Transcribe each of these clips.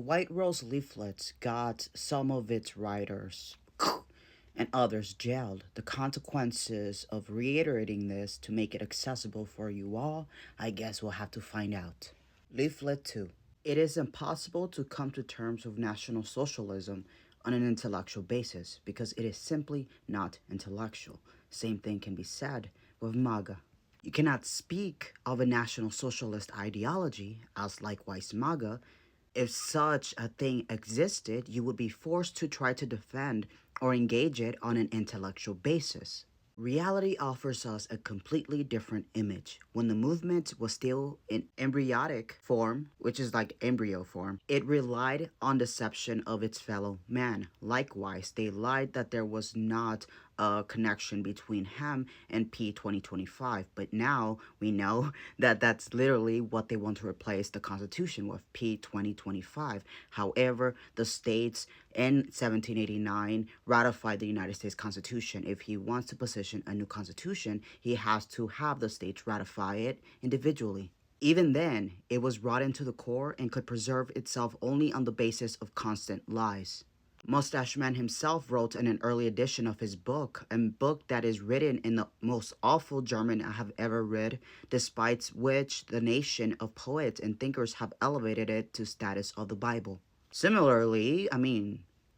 White Rose leaflets got some of its writers and others jailed. The consequences of reiterating this to make it accessible for you all, I guess we'll have to find out. Leaflet 2. It is impossible to come to terms with National Socialism on an intellectual basis because it is simply not intellectual. Same thing can be said with MAGA. You cannot speak of a National Socialist ideology as likewise MAGA. If such a thing existed, you would be forced to try to defend or engage it on an intellectual basis. Reality offers us a completely different image. When the movement was still in embryonic form, which is like embryo form, it relied on deception of its fellow man. Likewise, they lied that there was not a connection between him and P 2025. But now we know that that's literally what they want to replace the Constitution with, P 2025. However, the states in 1789 ratified the United States Constitution. If he wants to position a new constitution, he has to have the states ratify it individually. Even then, it was rotten to the core and could preserve itself only on the basis of constant lies. Mustache Man himself wrote in an early edition of his book, a book that is written in the most awful German I have ever read, despite which the nation of poets and thinkers have elevated it to status of the Bible. Similarly,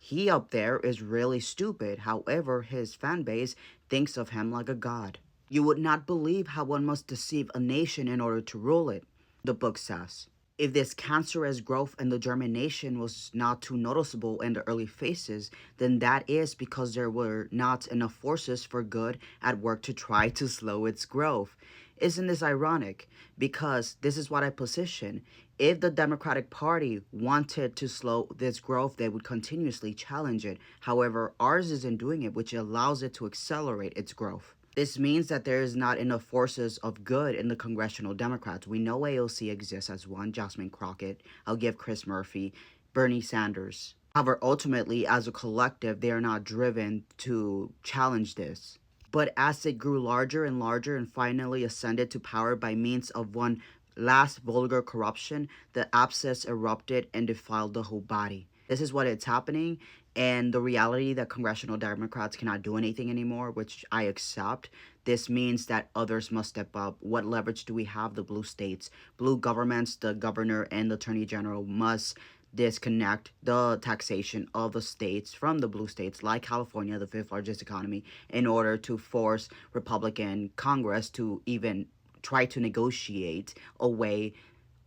he up there is really stupid, however, his fan base thinks of him like a god. You would not believe how one must deceive a nation in order to rule it, the book says. If this cancerous growth in the German nation was not too noticeable in the early phases, then that is because there were not enough forces for good at work to try to slow its growth. Isn't this ironic? Because this is what I position. If the Democratic Party wanted to slow this growth, they would continuously challenge it. However, ours isn't doing it, which allows it to accelerate its growth. This means that there is not enough forces of good in the congressional Democrats. We know AOC exists as one, Jasmine Crockett. I'll give Chris Murphy, Bernie Sanders. However, ultimately, as a collective, they are not driven to challenge this. But as it grew larger and larger and finally ascended to power by means of one last vulgar corruption, the abscess erupted and defiled the whole body. This is what it's happening, and the reality that congressional Democrats cannot do anything anymore, which I accept. This means that others must step up. What leverage do we have? The blue states. Blue governments, the governor and the attorney general must disconnect the taxation of the states from the blue states, like California, the fifth largest economy, in order to force Republican Congress to even try to negotiate a way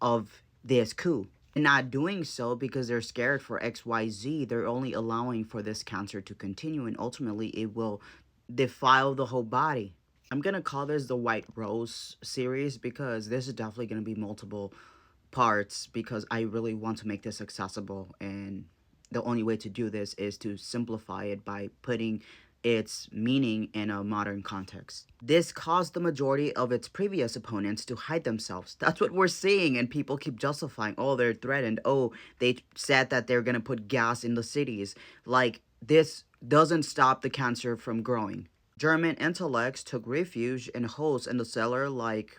of this coup. And not doing so because they're scared for XYZ, they're only allowing for this cancer to continue, and ultimately it will defile the whole body. I'm going to call this the White Rose series because this is definitely going to be multiple parts because I really want to make this accessible, and the only way to do this is to simplify it by putting its meaning in a modern context. This caused the majority of its previous opponents to hide themselves. That's what we're seeing, and people keep justifying, oh, they're threatened, oh, they said that they're gonna put gas in the cities. Like, this doesn't stop the cancer from growing. German intellects took refuge in holes in the cellar, like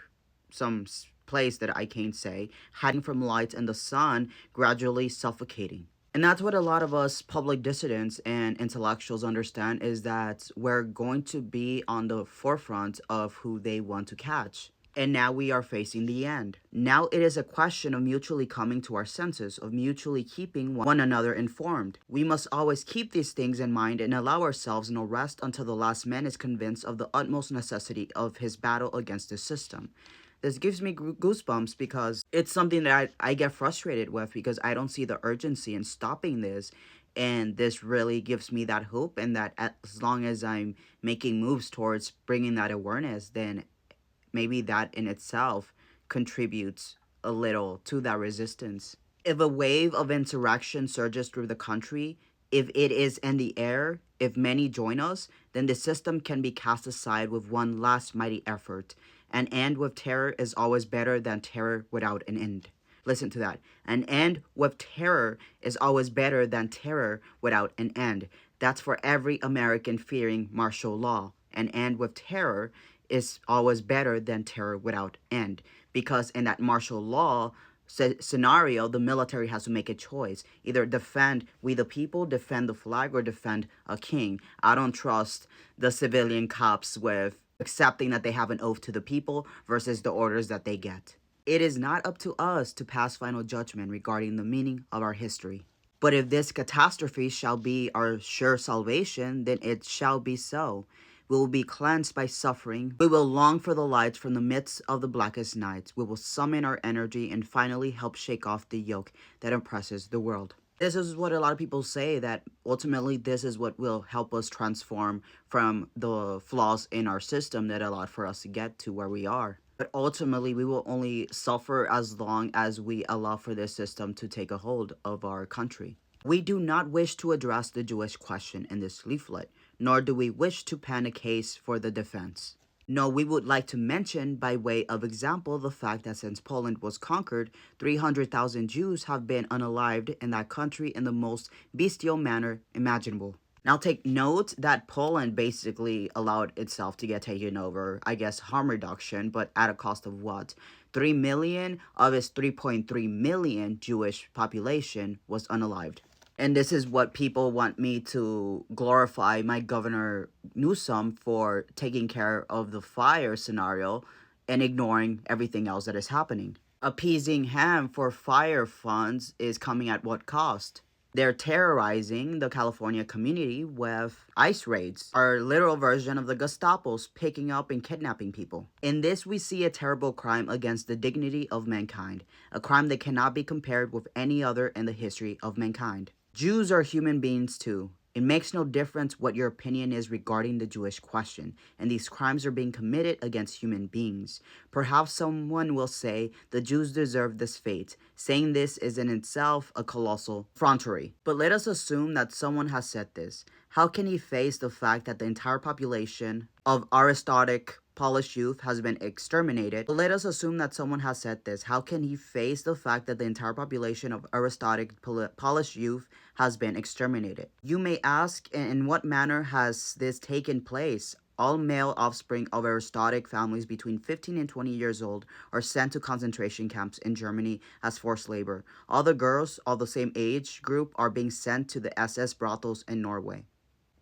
some place that I can't say, hiding from light and the sun, gradually suffocating. And that's what a lot of us public dissidents and intellectuals understand, is that we're going to be on the forefront of who they want to catch. And now we are facing the end. Now it is a question of mutually coming to our senses, of mutually keeping one another informed. We must always keep these things in mind and allow ourselves no rest until the last man is convinced of the utmost necessity of his battle against this system. This gives me goosebumps because it's something that I get frustrated with because I don't see the urgency in stopping this. And this really gives me that hope, and that as long as I'm making moves towards bringing that awareness, then maybe that in itself contributes a little to that resistance. If a wave of insurrection surges through the country, if it is in the air, if many join us, then the system can be cast aside with one last mighty effort. An end with terror is always better than terror without an end. Listen to that. An end with terror is always better than terror without an end. That's for every American fearing martial law. An end with terror is always better than terror without end. Because in that martial law scenario, the military has to make a choice. Either defend we the people, defend the flag, or defend a king. I don't trust the civilian cops with accepting that they have an oath to the people versus the orders that they get. It is not up to us to pass final judgment regarding the meaning of our history. But if this catastrophe shall be our sure salvation, then it shall be so. We will be cleansed by suffering. We will long for the light from the midst of the blackest nights. We will summon our energy and finally help shake off the yoke that oppresses the world. This is what a lot of people say, that ultimately this is what will help us transform from the flaws in our system that allowed for us to get to where we are. But ultimately, we will only suffer as long as we allow for this system to take a hold of our country. We do not wish to address the Jewish question in this leaflet, nor do we wish to pen a case for the defense. No, we would like to mention, by way of example, the fact that since Poland was conquered, 300,000 Jews have been unalived in that country in the most bestial manner imaginable. Now take note that Poland basically allowed itself to get taken over, I guess harm reduction, but at a cost of what? 3 million of its 3.3 million Jewish population was unalived. And this is what people want me to glorify my Governor Newsom for taking care of the fire scenario and ignoring everything else that is happening. Appeasing him for fire funds is coming at what cost? They're terrorizing the California community with ICE raids, our literal version of the Gestapo's picking up and kidnapping people. In this, we see a terrible crime against the dignity of mankind, a crime that cannot be compared with any other in the history of mankind. Jews are human beings too. It makes no difference what your opinion is regarding the Jewish question, and these crimes are being committed against human beings. Perhaps someone will say the Jews deserve this fate. Saying this is in itself a colossal effrontery. But let us assume that someone has said this. How can he face the fact that the entire population of aristocratic Polish youth has been exterminated? But let us assume that someone has said this. How can he face the fact that the entire population of aristocratic Polish youth has been exterminated? You may ask, in what manner has this taken place? All male offspring of aristocratic families between 15 and 20 years old are sent to concentration camps in Germany as forced labor. All the girls of the same age group are being sent to the SS brothels in Norway.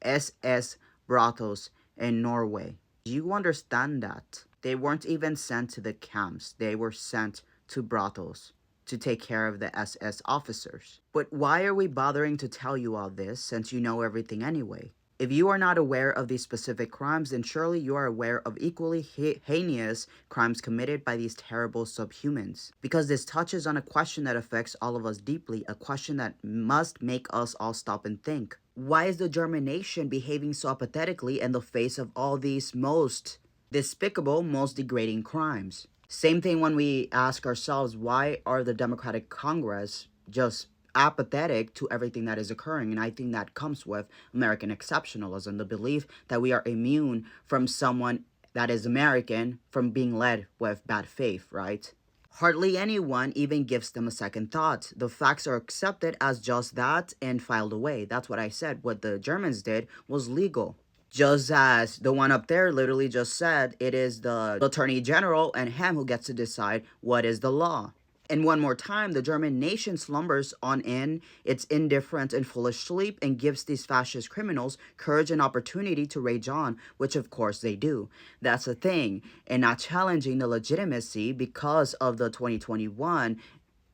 SS brothels in Norway. Do you understand that? They weren't even sent to the camps. They were sent to brothels to take care of the SS officers. But why are we bothering to tell you all this since you know everything anyway? If you are not aware of these specific crimes, then surely you are aware of equally heinous crimes committed by these terrible subhumans. Because this touches on a question that affects all of us deeply, a question that must make us all stop and think. Why is the German nation behaving so apathetically in the face of all these most despicable, most degrading crimes? Same thing when we ask ourselves, why are the Democratic Congress just apathetic to everything that is occurring? And I think that comes with American exceptionalism, the belief that we are immune from someone that is American from being led with bad faith, right? Hardly anyone even gives them a second thought. The facts are accepted as just that and filed away. That's what I said. What the Germans did was legal. Just as the one up there literally just said, it is the Attorney General and him who gets to decide what is the law. And one more time, the German nation slumbers on in its indifferent and foolish sleep and gives these fascist criminals courage and opportunity to rage on, which of course they do. That's the thing. And not challenging the legitimacy because of the 2021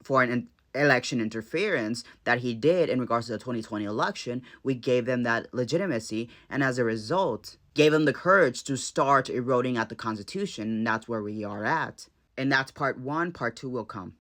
foreign election interference that he did in regards to the 2020 election, we gave them that legitimacy, and as a result, gave them the courage to start eroding at the Constitution, and that's where we are at. And that's part one. Part two will come.